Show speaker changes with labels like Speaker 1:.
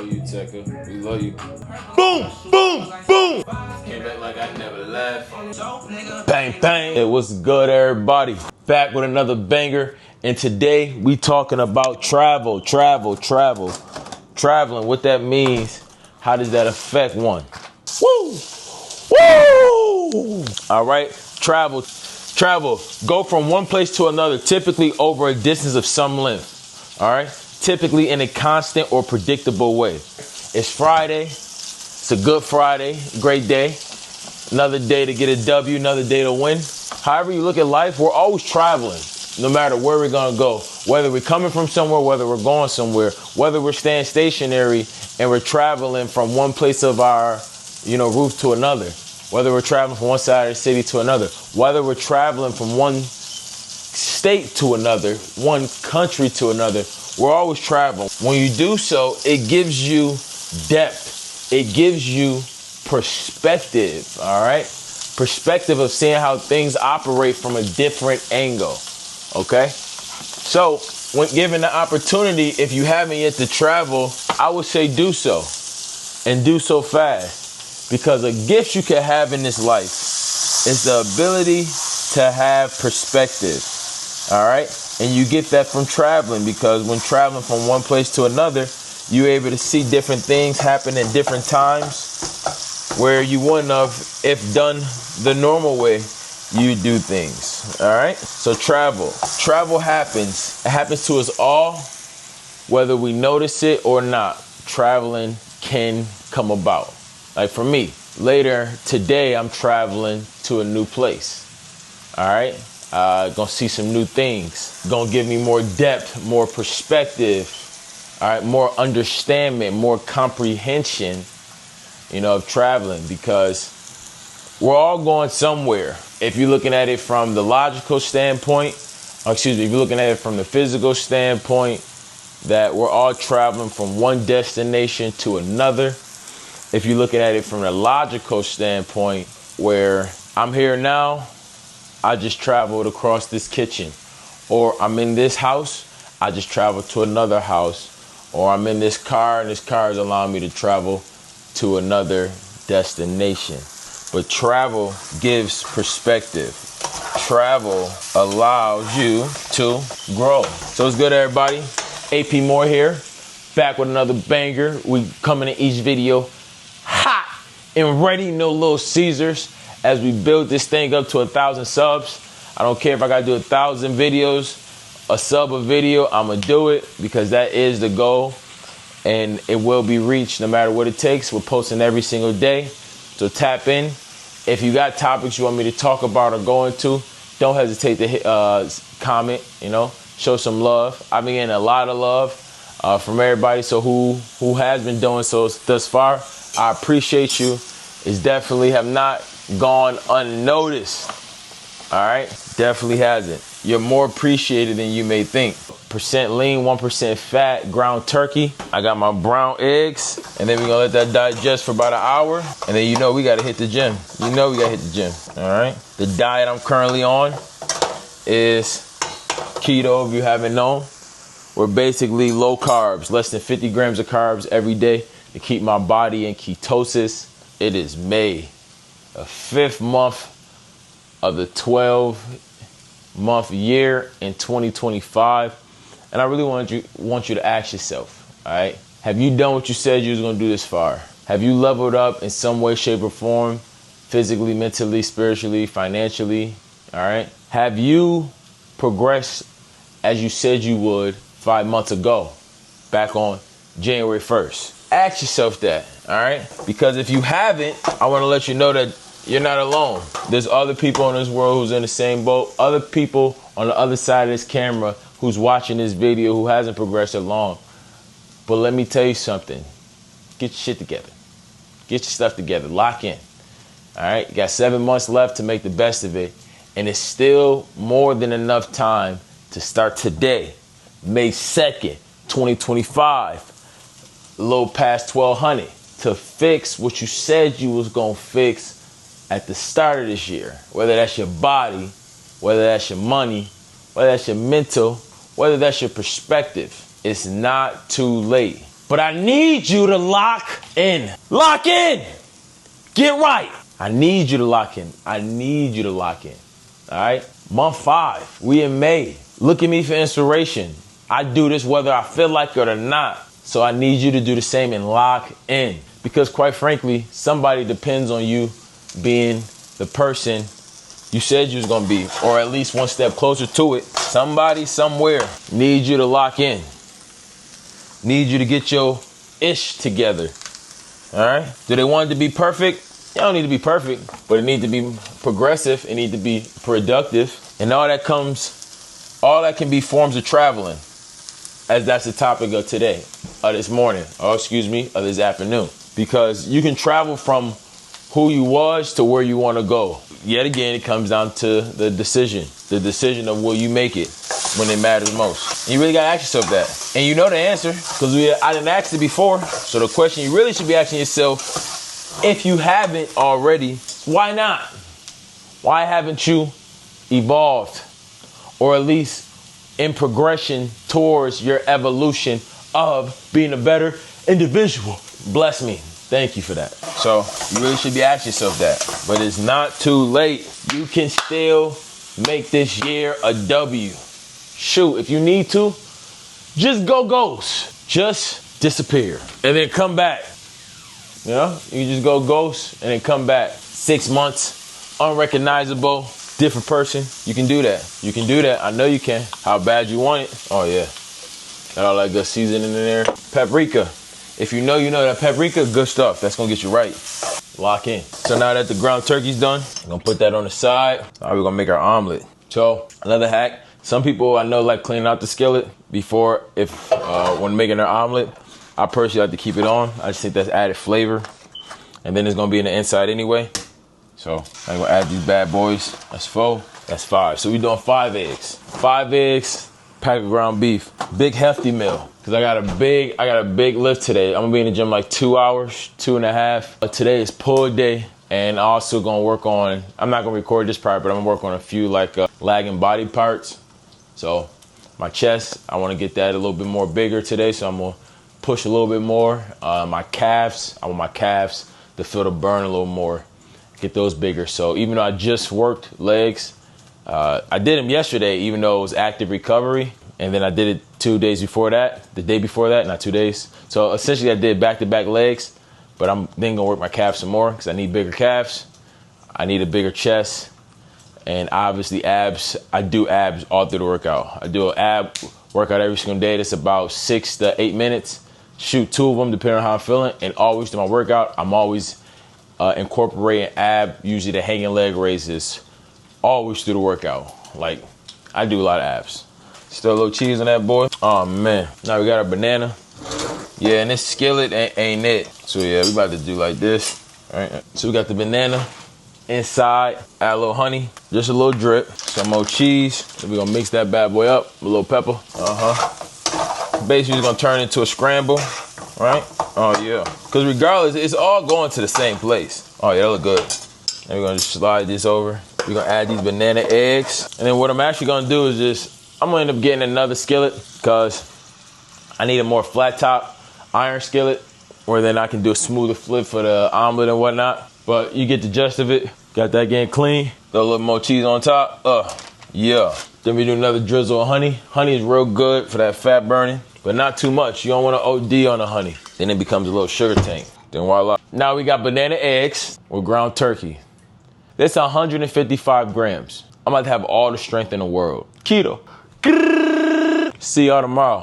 Speaker 1: love you, Tekka. We love you. Boom, boom, boom. Came back like I never left. Bang, bang. Hey, what's good, everybody? Back with another banger. And today we talking about traveling. What that means. How does that affect one? Woo! Woo! All right. Travel. Go from one place to another, typically over a distance of some length. All right. Typically in a constant or predictable way. It's Friday. It's a good Friday. Great day. Another day to get a W, another day to win. However you look at life, we're always traveling, no matter where we're going to go. Whether we're coming from somewhere, whether we're going somewhere, whether we're staying stationary and we're traveling from one place of our, roof to another. Whether we're traveling from one side of the city to another. Whether we're traveling from one state to another, one country to another. We're always traveling. When you do so, it gives you depth. It gives you perspective, all right? Perspective of seeing how things operate from a different angle, okay? So, when given the opportunity, if you haven't yet to travel, I would say do so, and do so fast. Because a gift you can have in this life is the ability to have perspective, all right? And you get that from traveling, because when traveling from one place to another, you're able to see different things happen in different times where you wouldn't have if done the normal way you do things. All right. So travel happens. It happens to us all, whether we notice it or not. Traveling can come about. Like for me, later today, I'm traveling to a new place. All right. Gonna see some new things. Gonna give me more depth, more perspective. All right, more understanding, more comprehension, of traveling, because we're all going somewhere. If you're looking at it from the logical standpoint, if you're looking at it from the physical standpoint, that we're all traveling from one destination to another. If you're looking at it from the logical standpoint, where I'm here now, I just traveled across this kitchen, or I'm in this house, I just traveled to another house, or I'm in this car and this car is allowing me to travel to another destination. But travel gives perspective. Travel allows you to grow. So it's good, everybody. AP Moore here, back with another banger. We coming in each video hot and ready, no little Caesars, as we build this thing up to 1,000 subs. I don't care if I gotta do 1,000 videos, a sub a video, I'm gonna do it, because that is the goal, and it will be reached no matter what it takes. We're posting every single day, so tap in. If you got topics you want me to talk about or go into, don't hesitate to hit comment, show some love. I've been getting a lot of love from everybody, so who has been doing so thus far, I appreciate you. It's definitely have not gone unnoticed. All right, definitely hasn't. You're more appreciated than you may think. Percent lean, 1% fat, ground turkey. I got my brown eggs, and then we're gonna let that digest for about an hour, and then we gotta hit the gym. We gotta hit the gym. All right. The diet I'm currently on is keto. If you haven't known, we're basically low carbs, less than 50 grams of carbs every day to keep my body in ketosis. It is May, the 5th month of the 12-month year in 2025, and I really want you to ask yourself, all right, have you done what you said you was going to do this far? Have you leveled up in some way, shape, or form, physically, mentally, spiritually, financially? All right, have you progressed as you said you would 5 months ago, back on January 1st? Ask yourself that, all right, because if you haven't, I want to let you know that you're not alone. There's other people in this world who's in the same boat. Other people on the other side of this camera who's watching this video who hasn't progressed along. But let me tell you something. Get your shit together. Get your stuff together. Lock in. All right? You got 7 months left to make the best of it. And it's still more than enough time to start today, May 2nd, 2025. A little past 1,200 to fix what you said you was going to fix at the start of this year, whether that's your body, whether that's your money, whether that's your mental, whether that's your perspective. It's not too late. But I need you to lock in. Lock in. Get right. I need you to lock in. I need you to lock in. All right? Month 5. We in May. Look at me for inspiration. I do this whether I feel like it or not. So I need you to do the same and lock in. Because quite frankly, somebody depends on you being the person you said you was going to be, or at least one step closer to it. Somebody somewhere needs you to lock in. Need you to get your ish together. All right? Do they want it to be perfect? You don't need to be perfect, but it needs to be progressive. It needs to be productive. And all that can be forms of traveling, as that's the topic of today, of this morning, or of this afternoon. Because you can travel from who you was to where you want to go. Yet again, it comes down to the decision of will you make it when it matters most. And you really got to ask yourself that. And you know the answer, because I didn't ask it before. So the question you really should be asking yourself, if you haven't already, why not? Why haven't you evolved, or at least in progression towards your evolution of being a better individual? Bless me. Thank you for that. So you really should be asking yourself that. But it's not too late. You can still make this year a W. Shoot, if you need to, just go ghost. Just disappear. And then come back. You know, you can just go ghost and then come back. 6 months, unrecognizable, different person. You can do that. You can do that. I know you can. How bad you want it? Oh, yeah. Got all that good seasoning in there. Paprika. If you know that paprika, good stuff. That's going to get you right. Lock in. So now that the ground turkey's done, I'm going to put that on the side. Now we're going to make our omelet. So another hack. Some people I know like cleaning out the skillet before when making their omelet. I personally like to keep it on. I just think that's added flavor. And then it's going to be in the inside anyway. So I'm going to add these bad boys. That's 4. That's 5. So we're doing 5 eggs. 5 eggs, pack of ground beef. Big hefty meal. Because I got a big lift today. I'm going to be in the gym like 2 hours, 2.5. Today is pull day. And I'm also going to work on, I'm not going to record this part, but I'm going to work on a few lagging body parts. So my chest, I want to get that a little bit more bigger today. So I'm going to push a little bit more. My calves, I want my calves to feel the burn a little more. Get those bigger. So even though I just worked legs, I did them yesterday, even though it was active recovery. And then I did it 2 days before that, the day before that, not 2 days. So essentially I did back-to-back legs, but I'm then gonna work my calves some more because I need bigger calves. I need a bigger chest, and obviously abs. I do abs all through the workout. I do an ab workout every single day. That's about 6 to 8 minutes. Shoot 2 of them depending on how I'm feeling, and always through my workout, I'm always incorporating ab, usually the hanging leg raises, always through the workout. Like, I do a lot of abs. Still a little cheese on that boy. Oh man. Now we got our banana. Yeah, and this skillet ain't it. So yeah, we about to do like this. All right. So we got the banana inside. Add a little honey. Just a little drip. Some more cheese. Then we're gonna mix that bad boy up. A little pepper. Basically it's gonna turn into a scramble. Right? Oh yeah. Because regardless, it's all going to the same place. Oh yeah, that look good. And we're gonna just slide this over. We're gonna add these banana eggs. And then what I'm actually gonna do is I'm gonna end up getting another skillet because I need a more flat top iron skillet where then I can do a smoother flip for the omelet and whatnot. But you get the gist of it. Got that getting clean. Throw a little more cheese on top. Yeah. Then we do another drizzle of honey. Honey is real good for that fat burning, but not too much. You don't want to OD on the honey. Then it becomes a little sugar tank. Then voila. Now we got banana eggs with ground turkey. That's 155 grams. I'm about to have all the strength in the world. Keto. See y'all tomorrow.